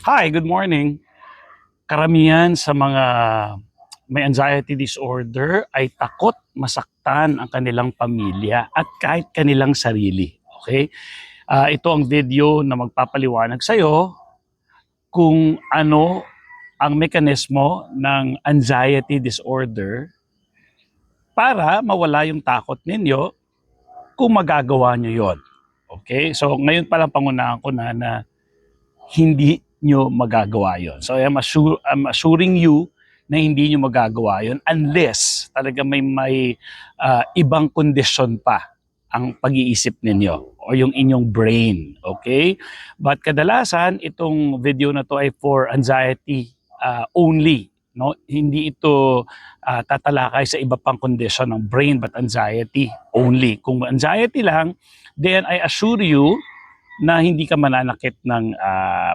Hi, good morning. Karamihan sa mga may anxiety disorder ay takot masaktan ang kanilang pamilya at kahit kanilang sarili. Okay? Ito ang video na magpapaliwanag sa iyo kung ano ang mekanismo ng anxiety disorder para mawala yung takot ninyo kung magagawa nyo yon. Okay? So ngayon pa lang pangunahan ko na hindi nyo magagawa yon. So I'm assuring you na hindi nyo magagawa yon unless talaga may ibang kondisyon pa ang pag-iisip ninyo o yung inyong brain. Okay? But kadalasan, itong video na to ay for anxiety only. No? Hindi ito tatalakay sa iba pang kondisyon ng brain but anxiety only. Kung anxiety lang, then I assure you na hindi ka mananakit ng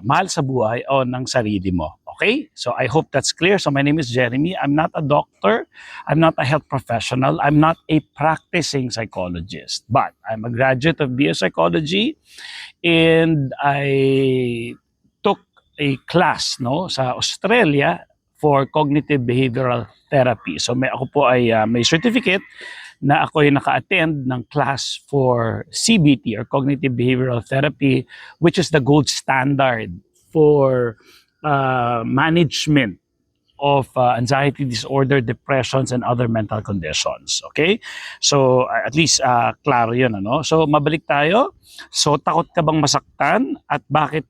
mahal sa buhay o ng sarili mo. Okay? So I hope that's clear. So my name is Jeremy. I'm not a doctor. I'm not a health professional. I'm not a practicing psychologist. But I'm a graduate of BS Psychology and I took a class sa Australia for cognitive behavioral therapy. So ako po ay may certificate na ako ay naka-attend ng class for CBT or Cognitive Behavioral Therapy, which is the gold standard for management of anxiety disorder, depressions, and other mental conditions. Okay? So, at least klaro yun. Ano? So, mabalik tayo. So, takot ka bang masaktan? At bakit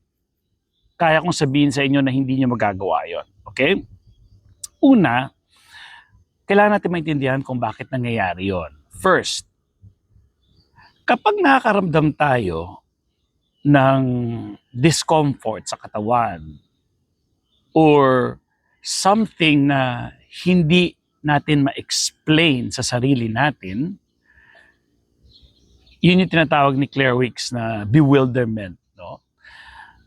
kaya kong sabihin sa inyo na hindi nyo magagawa yon? Okay? Una, kailangan natin maintindihan kung bakit nangyayari yon. First, kapag nakakaramdam tayo ng discomfort sa katawan or something na hindi natin ma-explain sa sarili natin, yun yung tinatawag ni Claire Weeks na bewilderment. No?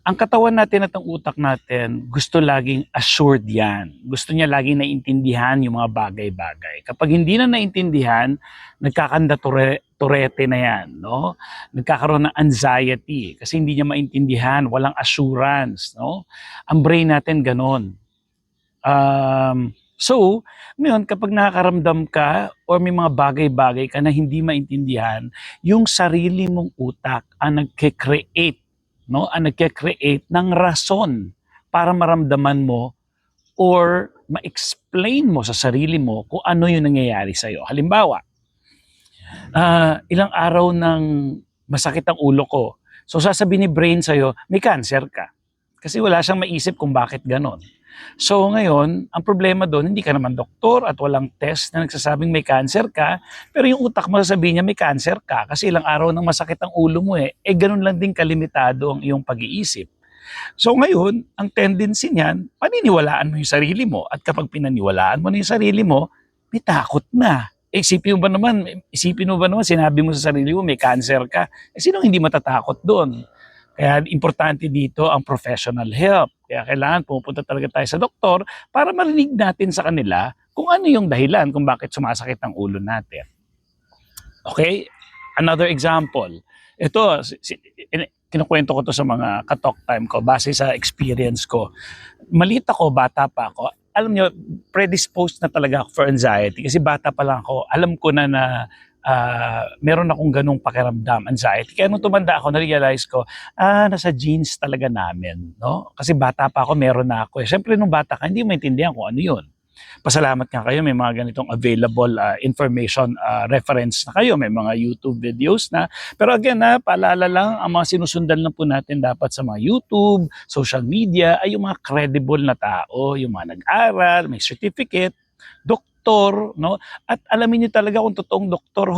Ang katawan natin at ang utak natin, gusto laging assured yan. Gusto niya laging naiintindihan yung mga bagay-bagay. Kapag hindi na naintindihan, nagkakanda-turete na yan. No? Nagkakaroon ng anxiety kasi hindi niya maintindihan, walang assurance. No? Ang brain natin ganon. So, ngayon, kapag nakakaramdam ka or may mga bagay-bagay ka na hindi maintindihan, yung sarili mong utak ang nagke-create ang nagke-create ng rason para maramdaman mo or ma-explain mo sa sarili mo kung ano yung nangyayari sa'yo. Halimbawa, ilang araw ng masakit ang ulo ko. So sasabihin ni brain sa'yo, may cancer ka. Kasi wala siyang maisip kung bakit ganon. So ngayon, ang problema doon, hindi ka naman doktor at walang test na nagsasabing may cancer ka, pero yung utak mo sasabihin niya may cancer ka kasi ilang araw nang masakit ang ulo mo ganun lang din kalimitado ang iyong pag-iisip. So ngayon, ang tendency niyan, paniniwalaan mo yung sarili mo at kapag pinaniwalaan mo na yung sarili mo, may takot na. Isipin mo ba naman, sinabi mo sa sarili mo may cancer ka, sino hindi matatakot doon? Kaya importante dito ang professional help. Kaya kailangan pupunta talaga tayo sa doktor para marinig natin sa kanila kung ano yung dahilan kung bakit sumasakit ang ulo natin. Okay? Another example. Ito, kinukwento ko to sa mga katalk time ko base sa experience ko. Maliit ako, bata pa ako. Alam nyo, predisposed na talaga ako for anxiety kasi bata pa lang ako. Alam ko na meron akong ganung pakiramdam, anxiety. Kaya nung tumanda ako, na-realize ko, nasa genes talaga namin. No? Kasi bata pa ako, meron na ako. Siyempre, nung bata ka, hindi maintindihan kung ano yun. Pasalamat nga kayo, may mga ganitong available information reference na kayo. May mga YouTube videos na. Pero again, paalala lang, ang mga sinusundan lang po natin dapat sa mga YouTube, social media, ay yung mga credible na tao, yung mga nag-aral, may certificate, doktor, no? At alamin niyo talaga kung totoong doktor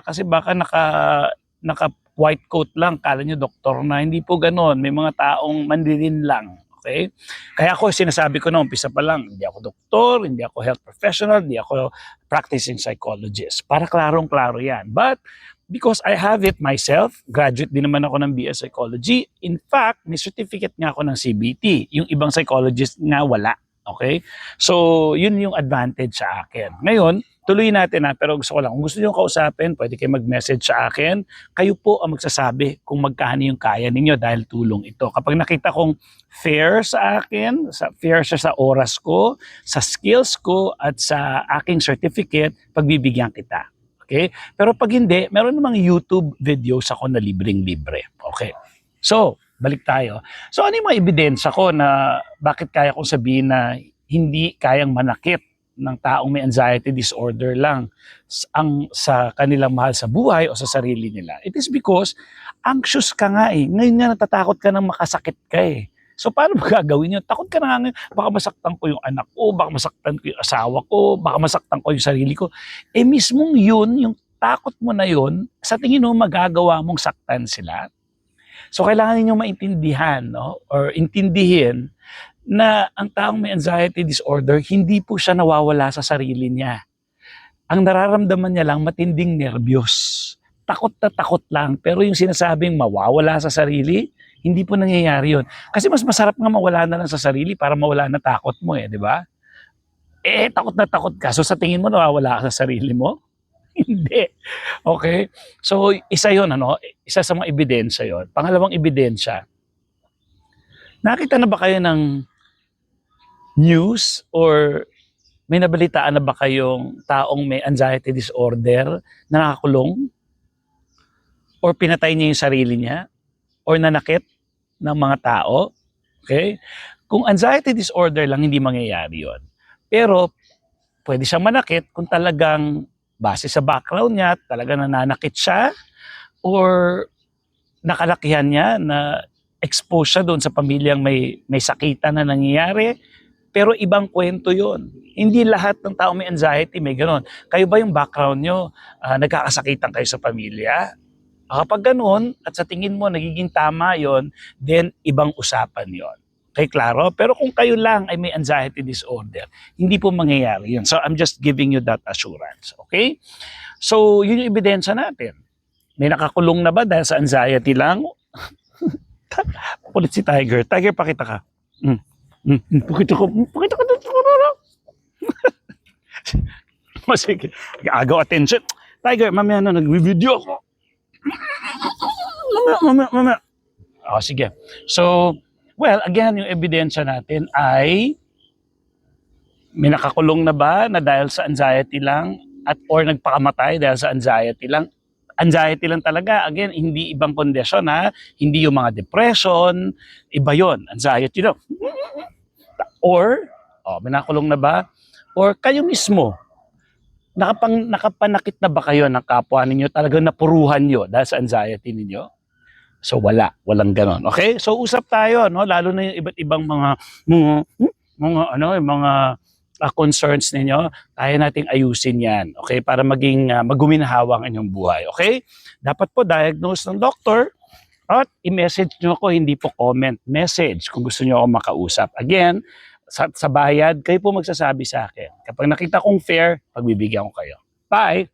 kasi baka naka white coat lang, kala niyo doktor na. Hindi po ganoon. May mga taong mandirin lang. Okay? Kaya ako sinasabi ko na umpisa pa lang, hindi ako doktor, hindi ako health professional, hindi ako practicing psychologist. Para klarong-klaro yan. But because I have it myself, graduate din naman ako ng BS Psychology. In fact, may certificate nga ako ng CBT. Yung ibang psychologist nga wala. Okay? So, yun yung advantage sa akin. Ngayon, tuloy natin pero gusto ko lang, kung gusto niyo kausapin, pwede kayo mag-message sa akin. Kayo po ang magsasabi kung magkano yung kaya ninyo dahil tulong ito. Kapag nakita kong fair sa akin, fair siya sa oras ko, sa skills ko, at sa aking certificate, pagbibigyan kita. Okay? Pero pag hindi, meron namang YouTube videos ako na libreng-libre. Okay. So, balik tayo. So, ano yung mga ebidensya ko na bakit kaya kong sabihin na hindi kayang manakit ng taong may anxiety disorder lang sa kanilang mahal sa buhay o sa sarili nila? It is because anxious ka nga eh. Ngayon nga natatakot ka nang makasakit ka eh. So paano mo gagawin yun? Takot ka na nga, baka masaktan ko yung anak ko, baka masaktan ko yung asawa ko, baka masaktan ko yung sarili ko. Eh mismong yun, yung takot mo na yun, sa tingin mo magagawa mong saktan sila? So kailangan ninyong maintindihan, no? Or intindihin na ang taong may anxiety disorder, hindi po siya nawawala sa sarili niya. Ang nararamdaman niya lang, matinding nervyos. Takot na takot lang. Pero yung sinasabing mawawala sa sarili, hindi po nangyayari yun. Kasi mas masarap nga mawala na lang sa sarili para mawala na takot mo di ba? Takot na takot ka. So sa tingin mo, nawawala ka sa sarili mo? Hindi. Okay? So isa yun, isa sa mga ebidensya yun. Pangalawang ebidensya, nakita na ba kayo ng news or may nabalitaan na ba kayong taong may anxiety disorder na nakakulong? Or pinatay niya yung sarili niya? Or nanakit ng mga tao? Okay? Kung anxiety disorder lang, hindi mangyayari yun. Pero pwede siyang manakit kung talagang base sa background niya, talagang nananakit siya or nakalakihan niya na expose siya doon sa pamilyang may sakitan na nangyayari. Pero ibang kwento yon. Hindi lahat ng tao may anxiety, may gano'n. Kayo ba yung background nyo, nagkakasakitan kayo sa pamilya? Kapag gano'n, at sa tingin mo nagiging tama yon, then ibang usapan yon. Okay, klaro? Pero kung kayo lang ay may anxiety disorder, hindi po mangyayari yun. So I'm just giving you that assurance. Okay? So yun yung ebidensya natin. May nakakulong na ba dahil sa anxiety lang? Kulit si Tiger. Tiger, pakita ka. Pakita ko. Sige, agaw attention. Tiger, mamaya na nag-video ako. Mamaya. Sige. So, well, again, yung ebidensya natin ay may nakakulong na ba na dahil sa anxiety lang or nagpakamatay dahil sa anxiety lang? Anxiety lang talaga. Again, hindi ibang kondisyon Hindi yung mga depression. Iba yon, anxiety lang. Or, may nakakulong na ba? Or kayo mismo, nakapanakit na ba kayo ng kapwa ninyo? Talagang napuruhan nyo dahil sa anxiety ninyo? So walang ganon. Okay? So usap tayo, lalo na yung iba't ibang mga concerns ninyo, kaya nating ayusin yan, okay? Para maging maguminhawa ang inyong buhay, okay? Dapat po diagnose ng doktor at i-message nyo ako, hindi po comment, message kung gusto nyo ako makausap. Again, sa bayad, kayo po magsasabi sa akin. Kapag nakita kong fair, pagbibigyan ko kayo. Bye!